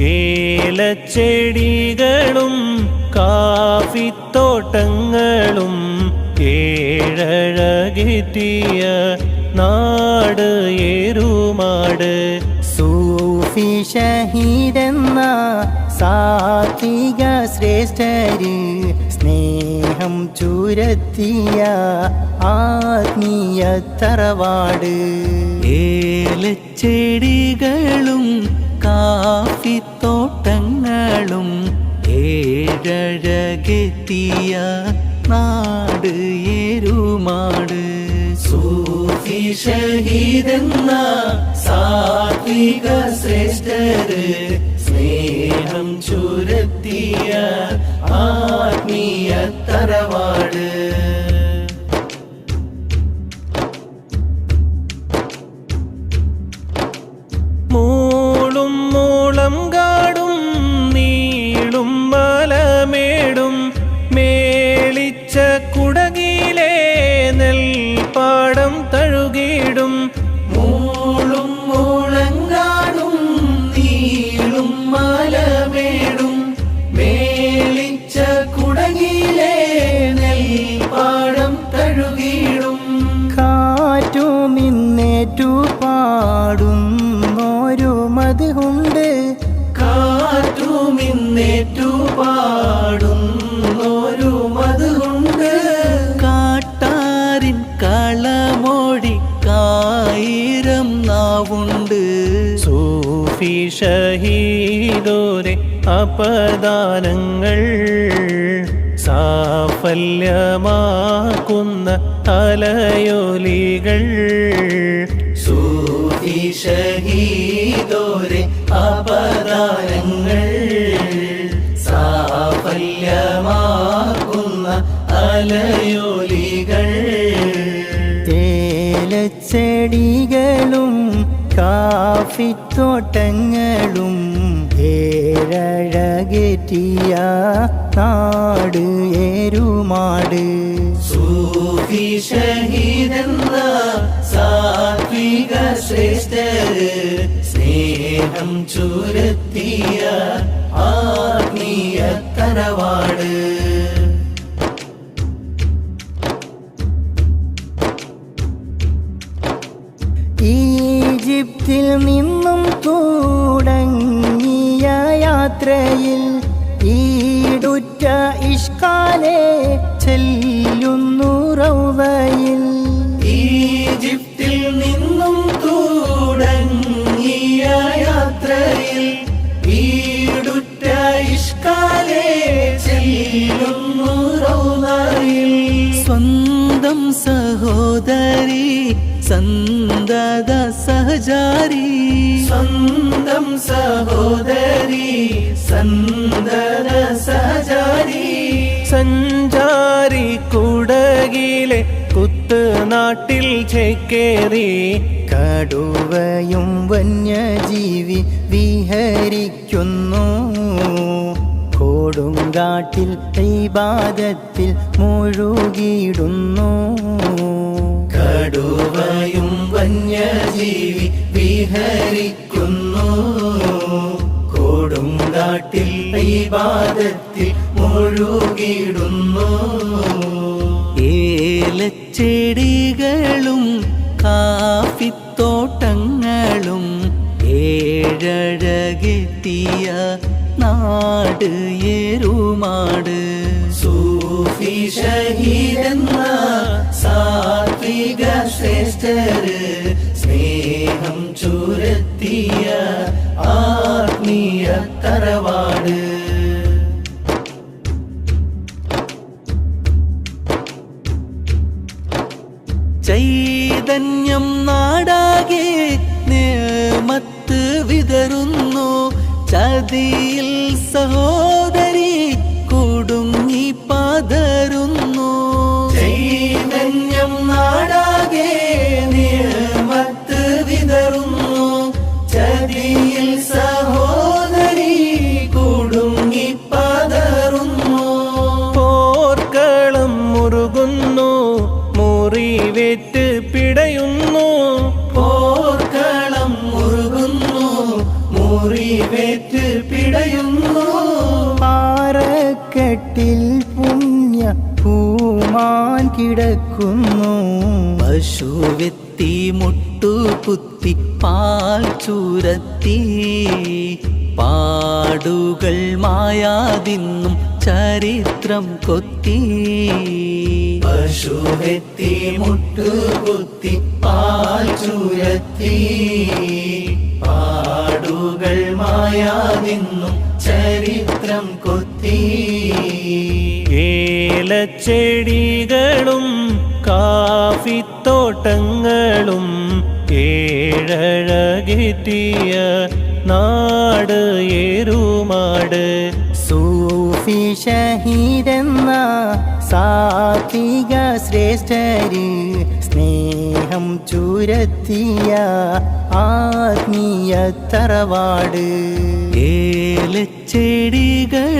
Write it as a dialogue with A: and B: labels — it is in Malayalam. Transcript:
A: ഏലച്ചെടികളും കാഫിത്തോട്ടങ്ങളും ഏഴഴകേറ്റിയ നാട് ഏരുമാട്.
B: സൂഫി ഷഹീദെന്ന സാത്വിക ശ്രേഷ്ഠര് സ്നേഹം ചുരത്തിയ ആത്മീയ തറവാട്.
C: ഏലച്ചെടികളും കാഫിത്തോട്ടങ്ങളും ഏഴഴകെത്തിയ നാട് ഏരുമാട്.
A: സൂഫി ഷഹീദെന്ന സാത്വിക ശ്രേഷ്ഠര് സ്നേഹം ചുരത്തിയ ആത്മീയ തറവാട്. മൂളും മൂളം കാടും നീളും മലമേടും മേളിച്ച കുടകിലെ നെൽപ്പാടം തഴുകിടും. മൂളും മൂളങ്കാടും നീളും മലമേടും മേളിച്ച കുടകിലെ നെൽപ്പാടം തഴുകിടും.
B: കാറ്റുമിന്നേറ്റു പാടുന്നോരു മദ്ഹുണ്ട്.
A: കാറ്റുമിന്നേറ്റു പാടുന്നോരു മദ്ഹുണ്ട്.
C: കാട്ടാരിൻ കളമൊഴി കായിരം നാവുണ്ട്.
A: സൂഫി ഷഹീദോരെ അപദാനങ്ങൾ സാഫല്യമാക്കുന്ന അലയൊലികൾ. സൂഫി ഷഹീദോരെ അപദാനങ്ങൾ സാഫല്യമാക്കുന്ന അലയൊലികൾ.
B: ഏലച്ചെടികളും കാഫിത്തോട്ടങ്ങളും ഏഴഴകേറ്റിയ നാട് ഏരുമാട്.
A: സൂഫി ഷഹീദെന്ന സാത്വിക ശ്രേഷ്ഠര് സ്നേഹം ചുരത്തിയ ആത്മീയ തറവാട്.
B: ഈജിപ്തിൽ നിന്നും തുടങ്ങിയ യാത്രയിൽ ഈടുറ്റ ഇഷ്കാലെ ചെല്ലുന്നു റൗളയിൽ.
A: ഈജിപ്തിൽ നിന്നും തുടങ്ങിയ യാത്രയിൽ ഈടുറ്റ ഇഷ്കാലെ ചെല്ലുന്നു റൗളയിൽ.
C: സ്വന്തം സഹോദരി സന്തത സഹചാരി.
A: സ്വന്തം സഹോദരി സന്തത സഹചാരി. സഞ്ചാരി കുടകിലെ കുത്തുനാട്ടിൽ ചേക്കേറി.
B: കടുവയും വന്യജീവി വിഹരിക്കുന്നു. കൊടുങ്കാട്ടിൽ ഇബാദത്തിൽ മുഴുകിയിടുന്നു.
A: കടുവയും വന്യജീവി വിഹരിക്കുന്നു. കൊടുങ്കാട്ടിൽ ഇബാദത്തിൽ മുഴുകിടുന്നു.
C: ഏലച്ചെടികളും കാഫിത്തോട്ടങ്ങളും ഏഴഴകെത്തിയ നാട് ഏരുമാട്.
A: സൂഫി ഷഹീദെന്ന സാത്വിക ശ്രേഷ്ഠര് സ്നേഹം ചുരത്തിയ ആത്മീയ തറവാട്.
C: ചൈതന്യം നാടാകെ നേമത്ത് വിതറുന്നു. ചതിയിൽ സഹോദരി കുടുങ്ങി പതറുന്നു.
A: ചൈതന്യം നാടാകെ നേമത്ത് വിതറുന്നു. ചതിയിൽ സഹോദരി കുടുങ്ങി പതറുന്നു. പോർക്കളം മുറുകുന്നു, മുറിവേറ്റ് പിടയുന്നു. പോർക്കളം മുറുകുന്നു, മുറിവേറ്റ്
B: റഹ്മാൻ കിടക്കുന്നു.
C: പശുവെത്തി മുട്ടുകുത്തി പാൽ ചൂരത്തി പാടുകൾ മായാതിന്നും ചരിത്രം കൊത്തി.
A: പശുവെത്തി മുട്ടുകുത്തി പാൽ ചുരത്തി പാടുകൾ മായാതിന്നും ചരിത്രം കൊത്തി. ഏലച്ചെടികളും കാഫിത്തോട്ടങ്ങളും ഏഴഴകേറ്റിയ നാട് ഏറുമാട്.
B: സൂഫി ഷഹീദെന്ന സാത്വിക ശ്രേഷ്ഠര് സ്നേഹം ചുരത്തിയ ആത്മീയ തറവാട്.
C: ഏലച്ചെടികൾ